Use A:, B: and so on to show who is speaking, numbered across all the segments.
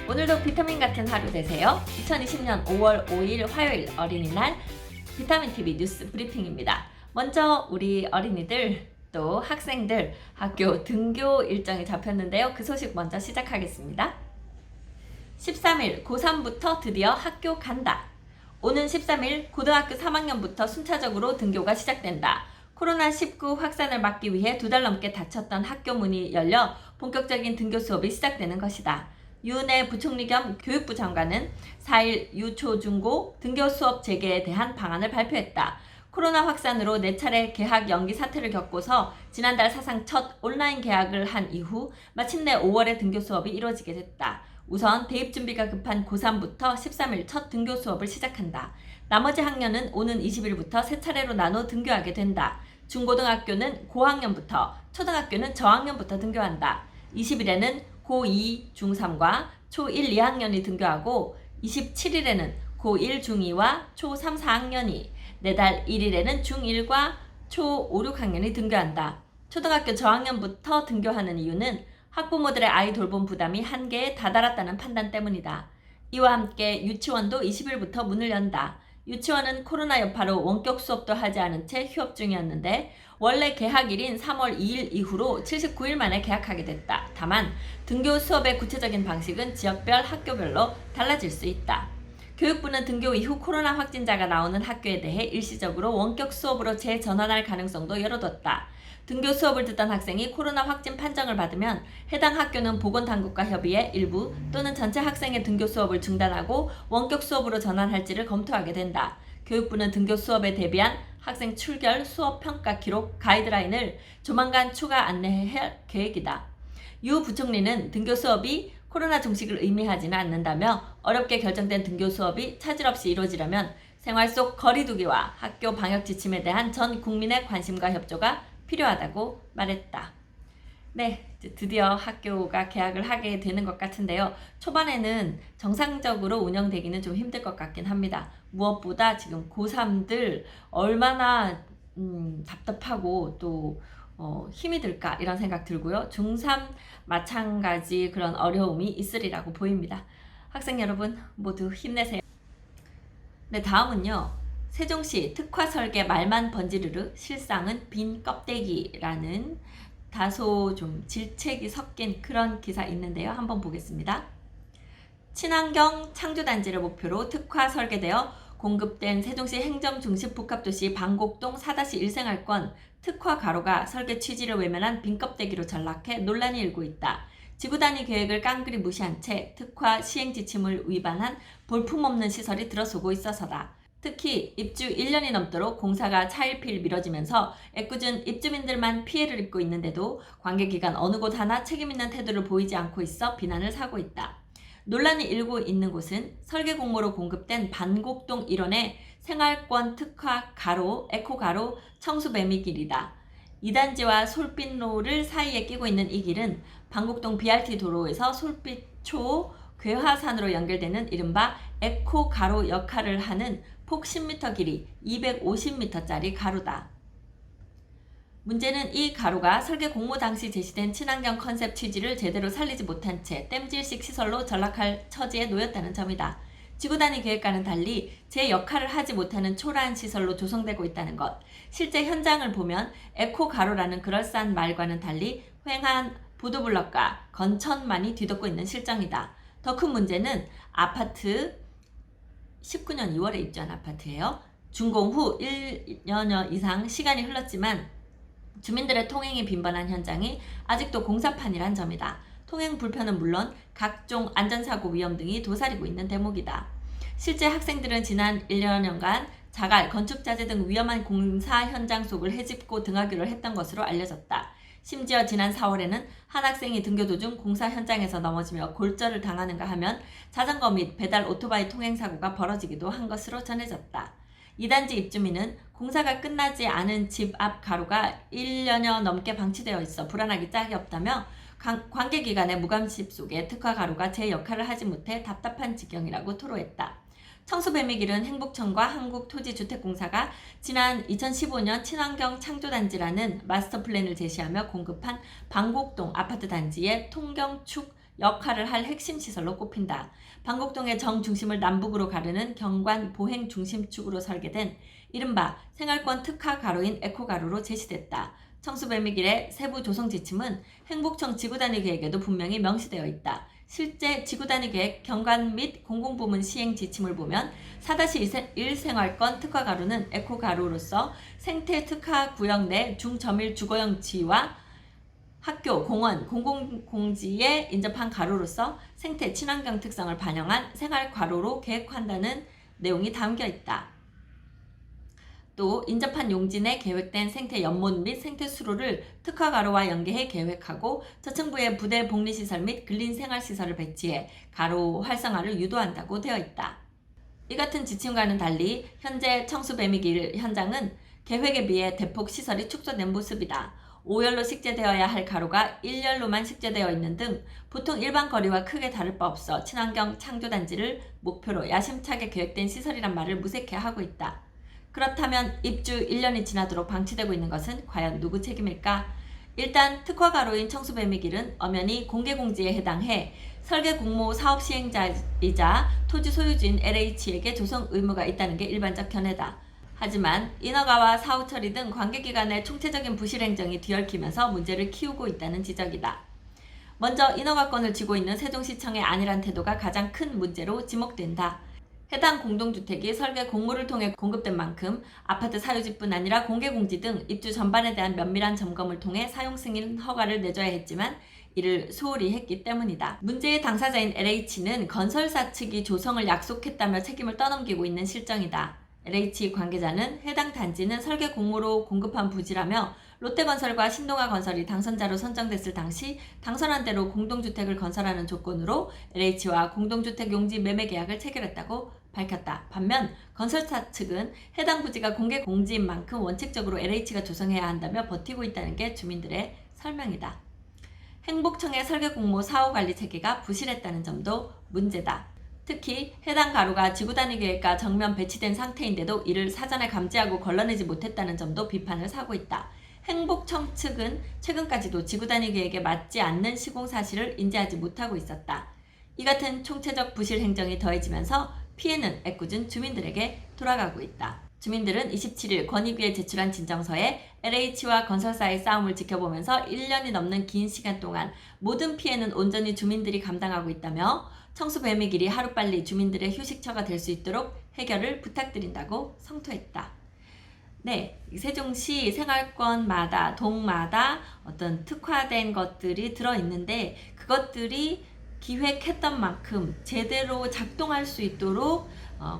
A: 오늘도 비타민 같은 하루 되세요. 2020년 5월 5일 화요일 어린이날 비타민TV 뉴스 브리핑입니다. 먼저 우리 어린이들 또 학생들 학교 등교 일정이 잡혔는데요. 그 소식 먼저 시작하겠습니다. 13일 고3부터 드디어 학교 간다. 오는 13일 고등학교 3학년부터 순차적으로 등교가 시작된다. 코로나19 확산을 막기 위해 2달 넘게 닫혔던 학교 문이 열려 본격적인 등교 수업이 시작되는 것이다. 유은혜 부총리 겸 교육부 장관은 4일 유초 중고 등교 수업 재개에 대한 방안을 발표했다. 코로나 확산으로 4차례 개학 연기 사태를 겪고서 지난달 사상 첫 온라인 개학을 한 이후 마침내 5월에 등교 수업이 이뤄지게 됐다. 우선 대입 준비가 급한 고3부터 13일 첫 등교 수업을 시작한다. 나머지 학년은 오는 20일부터 3차례로 나눠 등교하게 된다. 중고등학교는 고학년부터, 초등학교는 저학년부터 등교한다. 20일에는 고2, 중3과 초1, 2학년이 등교하고 27일에는 고1, 중2와 초3, 4학년이, 내달 1일에는 중1과 초5, 6학년이 등교한다. 초등학교 저학년부터 등교하는 이유는 학부모들의 아이 돌봄 부담이 한계에 다다랐다는 판단 때문이다. 이와 함께 유치원도 20일부터 문을 연다. 유치원은 코로나 여파로 원격 수업도 하지 않은 채 휴업 중이었는데 원래 개학일인 3월 2일 이후로 79일 만에 개학하게 됐다. 다만 등교 수업의 구체적인 방식은 지역별 학교별로 달라질 수 있다. 교육부는 등교 이후 코로나 확진자가 나오는 학교에 대해 일시적으로 원격 수업으로 재전환할 가능성도 열어뒀다. 등교 수업을 듣던 학생이 코로나 확진 판정을 받으면 해당 학교는 보건당국과 협의해 일부 또는 전체 학생의 등교 수업을 중단하고 원격 수업으로 전환할지를 검토하게 된다. 교육부는 등교 수업에 대비한 학생 출결 수업 평가 기록 가이드라인을 조만간 추가 안내할 계획이다. 유 부총리는 등교 수업이 코로나 종식을 의미하지는 않는다며 어렵게 결정된 등교 수업이 차질 없이 이루어지려면 생활 속 거리두기와 학교 방역 지침에 대한 전 국민의 관심과 협조가 필요하다고 말했다. 네, 드디어 학교가 개학을 하게 되는 것 같은데요. 초반에는 정상적으로 운영되기는 좀 힘들 것 같긴 합니다. 무엇보다 지금 고3들 얼마나 답답하고 또 힘이 들까 이런 생각 들고요. 중3 마찬가지 그런 어려움이 있으리라고 보입니다. 학생 여러분 모두 힘내세요. 네, 다음은요. 세종시 특화 설계 말만 번지르르 실상은 빈 껍데기라는 다소 좀 질책이 섞인 그런 기사 있는데요. 한번 보겠습니다. 친환경 창조단지를 목표로 특화 설계되어 공급된 세종시 행정중심 복합도시 방곡동 4-1 생활권 특화 가로가 설계 취지를 외면한 빈 껍데기로 전락해 논란이 일고 있다. 지구 단위 계획을 깡그리 무시한 채 특화 시행 지침을 위반한 볼품없는 시설이 들어서고 있어서다. 특히 입주 1년이 넘도록 공사가 차일피일 미뤄지면서 애꿎은 입주민들만 피해를 입고 있는데도 관계기관 어느 곳 하나 책임있는 태도를 보이지 않고 있어 비난을 사고 있다. 논란이 일고 있는 곳은 설계 공모로 공급된 반곡동 일원의 생활권 특화 가로, 에코 가로 청수 매미길이다. 2단지와 솔빛로를 사이에 끼고 있는 이 길은 반곡동 BRT 도로에서 솔빛초 괴화산으로 연결되는 이른바 에코 가로 역할을 하는 폭 10m 길이 250m짜리 가로다. 문제는 이 가로가 설계 공모 당시 제시된 친환경 컨셉 취지를 제대로 살리지 못한 채 땜질식 시설로 전락할 처지에 놓였다는 점이다. 지구 단위 계획과는 달리 제 역할을 하지 못하는 초라한 시설로 조성되고 있다는 것. 실제 현장을 보면 에코 가로라는 그럴싸한 말과는 달리 휑한 보도블럭과 건천만이 뒤덮고 있는 실정이다. 더 큰 문제는 아파트 19년 2월에 입주한 아파트예요. 준공 후 1년여 이상 시간이 흘렀지만 주민들의 통행이 빈번한 현장이 아직도 공사판이란 점이다. 통행 불편은 물론 각종 안전사고 위험 등이 도사리고 있는 대목이다. 실제 학생들은 지난 1년여간 자갈, 건축자재 등 위험한 공사 현장 속을 헤집고 등하교를 했던 것으로 알려졌다. 심지어 지난 4월에는 한 학생이 등교 도중 공사 현장에서 넘어지며 골절을 당하는가 하면 자전거 및 배달 오토바이 통행사고가 벌어지기도 한 것으로 전해졌다. 2단지 입주민은 공사가 끝나지 않은 집 앞 가로가 1년여 넘게 방치되어 있어 불안하기 짝이 없다며 관계기관의 무감십 속에 특화 가로가 제 역할을 하지 못해 답답한 지경이라고 토로했다. 청수배미길은 행복청과 한국토지주택공사가 지난 2015년 친환경 창조단지라는 마스터 플랜을 제시하며 공급한 방곡동 아파트 단지의 통경축 역할을 할 핵심 시설로 꼽힌다. 방곡동의 정중심을 남북으로 가르는 경관 보행 중심축으로 설계된 이른바 생활권 특화 가로인 에코가로로 제시됐다. 청수배미길의 세부 조성 지침은 행복청 지구단위 계획에도 분명히 명시되어 있다. 실제 지구단위 계획 경관 및 공공부문 시행 지침을 보면 4-1 생활권 특화 가로는 에코가로로서 생태 특화 구역 내 중저밀 주거용 지와 학교, 공원, 공공공지에 인접한 가로로서 생태 친환경 특성을 반영한 생활 가로로 계획한다는 내용이 담겨 있다. 또 인접한 용진에 계획된 생태 연못 및 생태 수로를 특화 가로와 연계해 계획하고 저층부에 부대 복리시설 및 근린 생활시설을 배치해 가로 활성화를 유도한다고 되어 있다. 이 같은 지침과는 달리 현재 청수배미길 현장은 계획에 비해 대폭 시설이 축소된 모습이다. 5열로 식재되어야 할 가로가 1열로만 식재되어 있는 등 보통 일반 거리와 크게 다를 바 없어 친환경 창조단지를 목표로 야심차게 계획된 시설이란 말을 무색해 하고 있다. 그렇다면 입주 1년이 지나도록 방치되고 있는 것은 과연 누구 책임일까? 일단 특화 가로인 청수배미길은 엄연히 공개공지에 해당해 설계 공모 사업 시행자이자 토지 소유주인 LH에게 조성 의무가 있다는 게 일반적 견해다. 하지만 인허가와 사후 처리 등 관계기관의 총체적인 부실 행정이 뒤얽히면서 문제를 키우고 있다는 지적이다. 먼저 인허가권을 쥐고 있는 세종시청의 안일한 태도가 가장 큰 문제로 지목된다. 해당 공동주택이 설계 공모를 통해 공급된 만큼 아파트 사유지뿐 아니라 공개공지 등 입주 전반에 대한 면밀한 점검을 통해 사용 승인 허가를 내줘야 했지만 이를 소홀히 했기 때문이다. 문제의 당사자인 LH는 건설사 측이 조성을 약속했다며 책임을 떠넘기고 있는 실정이다. LH 관계자는 해당 단지는 설계 공모로 공급한 부지라며 롯데건설과 신동아건설이 당선자로 선정됐을 당시 당선한 대로 공동주택을 건설하는 조건으로 LH와 공동주택 용지 매매 계약을 체결했다고 밝혔다. 반면 건설사 측은 해당 부지가 공개 공지인 만큼 원칙적으로 LH가 조성해야 한다며 버티고 있다는 게 주민들의 설명이다. 행복청의 설계 공모 사후 관리 체계가 부실했다는 점도 문제다. 특히 해당 가로가 지구단위 계획과 정면 배치된 상태인데도 이를 사전에 감지하고 걸러내지 못했다는 점도 비판을 사고 있다. 행복청 측은 최근까지도 지구단위 계획에 맞지 않는 시공 사실을 인지하지 못하고 있었다. 이 같은 총체적 부실 행정이 더해지면서 피해는 애꿎은 주민들에게 돌아가고 있다. 주민들은 27일 권익위에 제출한 진정서에 LH와 건설사의 싸움을 지켜보면서 1년이 넘는 긴 시간 동안 모든 피해는 온전히 주민들이 감당하고 있다며 청수배미길이 하루빨리 주민들의 휴식처가 될 수 있도록 해결을 부탁드린다고 성토했다. 네, 세종시 생활권마다 동마다 어떤 특화된 것들이 들어있는데 그것들이 기획했던 만큼 제대로 작동할 수 있도록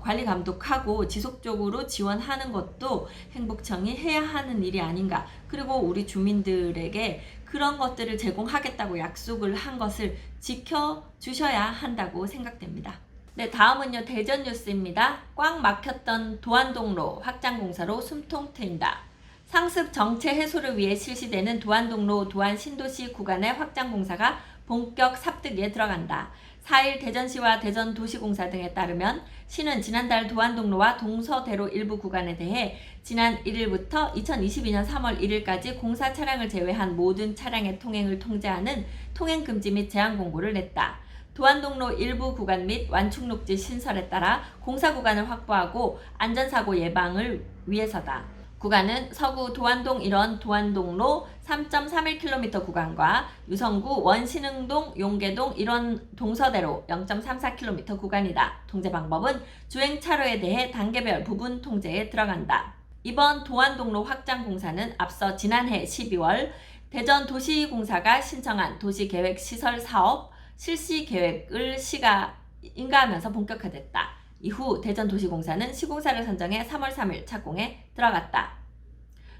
A: 관리 감독하고 지속적으로 지원하는 것도 행복청이 해야 하는 일이 아닌가. 그리고 우리 주민들에게 그런 것들을 제공하겠다고 약속을 한 것을 지켜주셔야 한다고 생각됩니다. 네, 다음은요 대전 뉴스입니다. 꽉 막혔던 도안동로 확장공사로 숨통 트인다. 상습 정체 해소를 위해 실시되는 도안동로 도안신도시 구간의 확장공사가 본격 삽득에 들어간다. 4일 대전시와 대전도시공사 등에 따르면 시는 지난달 도안동로와 동서대로 일부 구간에 대해 지난 1일부터 2022년 3월 1일까지 공사 차량을 제외한 모든 차량의 통행을 통제하는 통행금지 및 제한 공고를 냈다. 도안동로 일부 구간 및 완충록지 신설에 따라 공사 구간을 확보하고 안전사고 예방을 위해서다. 구간은 서구 도안동 1원 도안동로 3.31km 구간과 유성구 원신흥동 용계동 1원 동서대로 0.34km 구간이다. 통제 방법은 주행 차로에 대해 단계별 부분 통제에 들어간다. 이번 도안동로 확장 공사는 앞서 지난해 12월 대전도시공사가 신청한 도시계획시설사업 실시계획을 시가 인가하면서 본격화됐다. 이후 대전도시공사는 시공사를 선정해 3월 3일 착공에 들어갔다.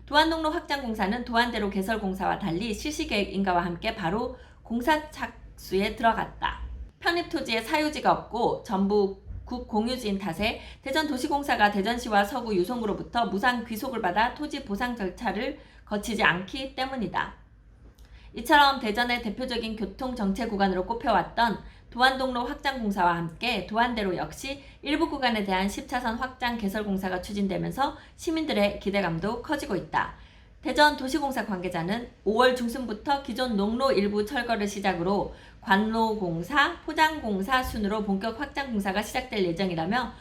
A: 도안동로 확장공사는 도안대로 개설공사와 달리 실시계획 인가와 함께 바로 공사 착수에 들어갔다. 편입토지에 사유지가 없고 전부 국공유지인 탓에 대전도시공사가 대전시와 서구 유성구로부터 무상 귀속을 받아 토지 보상 절차를 거치지 않기 때문이다. 이처럼 대전의 대표적인 교통정체 구간으로 꼽혀왔던 도안동로 확장공사와 함께 도안대로 역시 일부 구간에 대한 10차선 확장 개설 공사가 추진되면서 시민들의 기대감도 커지고 있다. 대전 도시공사 관계자는 5월 중순부터 기존 농로 일부 철거를 시작으로 관로공사, 포장공사 순으로 본격 확장 공사가 시작될 예정이라며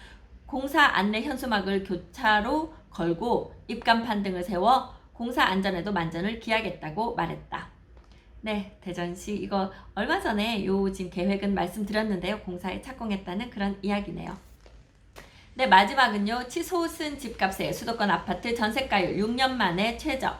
A: 공사 안내 현수막을 교차로 걸고 입간판 등을 세워 공사 안전에도 만전을 기하겠다고 말했다. 네, 대전시 이거 얼마 전에 요 지금 계획은 말씀드렸는데요. 공사에 착공했다는 그런 이야기네요. 네, 마지막은요. 치솟은 집값에 수도권 아파트 전세가율 6년 만에 최저.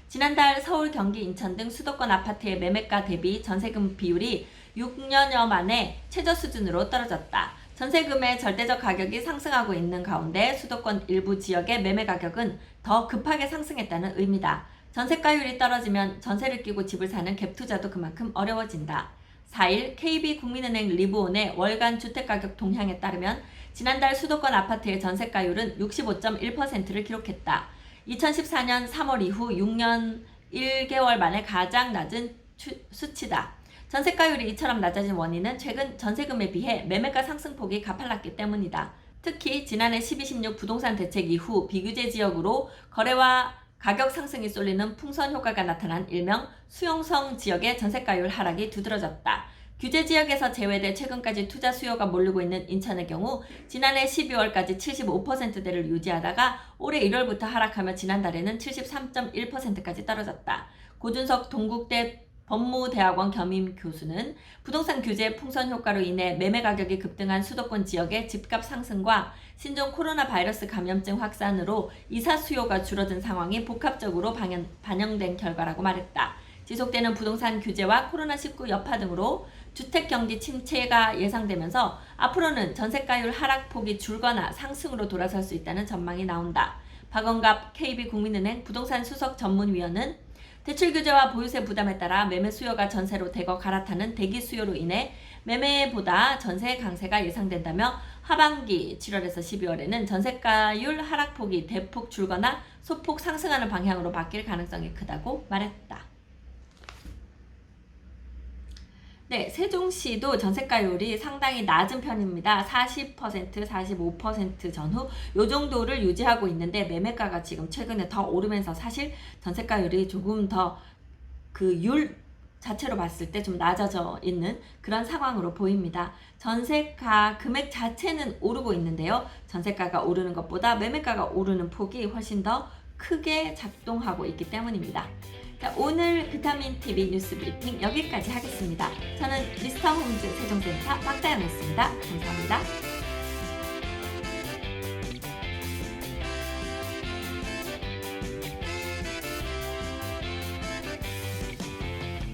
A: 지난달 서울, 경기, 인천 등 수도권 아파트의 매매가 대비 전세금 비율이 6년여 만에 최저 수준으로 떨어졌다. 전세금의 절대적 가격이 상승하고 있는 가운데 수도권 일부 지역의 매매 가격은 더 급하게 상승했다는 의미다. 전세가율이 떨어지면 전세를 끼고 집을 사는 갭 투자도 그만큼 어려워진다. 4일 KB국민은행 리브온의 월간 주택가격 동향에 따르면 지난달 수도권 아파트의 전세가율은 65.1%를 기록했다. 2014년 3월 이후 6년 1개월 만에 가장 낮은 수치다. 전세가율이 이처럼 낮아진 원인은 최근 전세금에 비해 매매가 상승폭이 가팔랐기 때문이다. 특히 지난해 12.16 부동산 대책 이후 비규제 지역으로 거래와 가격 상승이 쏠리는 풍선 효과가 나타난 일명 수용성 지역의 전세가율 하락이 두드러졌다. 규제 지역에서 제외돼 최근까지 투자 수요가 몰리고 있는 인천의 경우 지난해 12월까지 75%대를 유지하다가 올해 1월부터 하락하며 지난달에는 73.1%까지 떨어졌다. 고준석 동국대 법무대학원 겸임 교수는 부동산 규제 풍선 효과로 인해 매매 가격이 급등한 수도권 지역의 집값 상승과 신종 코로나 바이러스 감염증 확산으로 이사 수요가 줄어든 상황이 복합적으로 반영된 결과라고 말했다. 지속되는 부동산 규제와 코로나19 여파 등으로 주택 경기 침체가 예상되면서 앞으로는 전세가율 하락폭이 줄거나 상승으로 돌아설 수 있다는 전망이 나온다. 박원갑 KB국민은행 부동산 수석 전문위원은 대출 규제와 보유세 부담에 따라 매매 수요가 전세로 대거 갈아타는 대기 수요로 인해 매매보다 전세 강세가 예상된다며 하반기 7월에서 12월에는 전세가율 하락폭이 대폭 줄거나 소폭 상승하는 방향으로 바뀔 가능성이 크다고 말했다. 네, 세종시도 전세가율이 상당히 낮은 편입니다. 40%, 45% 전후 요 정도를 유지하고 있는데 매매가가 지금 최근에 더 오르면서 사실 전세가율이 조금 더 그 율 자체로 봤을 때 좀 낮아져 있는 그런 상황으로 보입니다. 전세가 금액 자체는 오르고 있는데요. 전세가가 오르는 것보다 매매가가 오르는 폭이 훨씬 더 크게 작동하고 있기 때문입니다. 자, 오늘 비타민TV 뉴스 브리핑 여기까지 하겠습니다. 저는 미스터 홈즈 세종센터 박다영이었습니다. 감사합니다.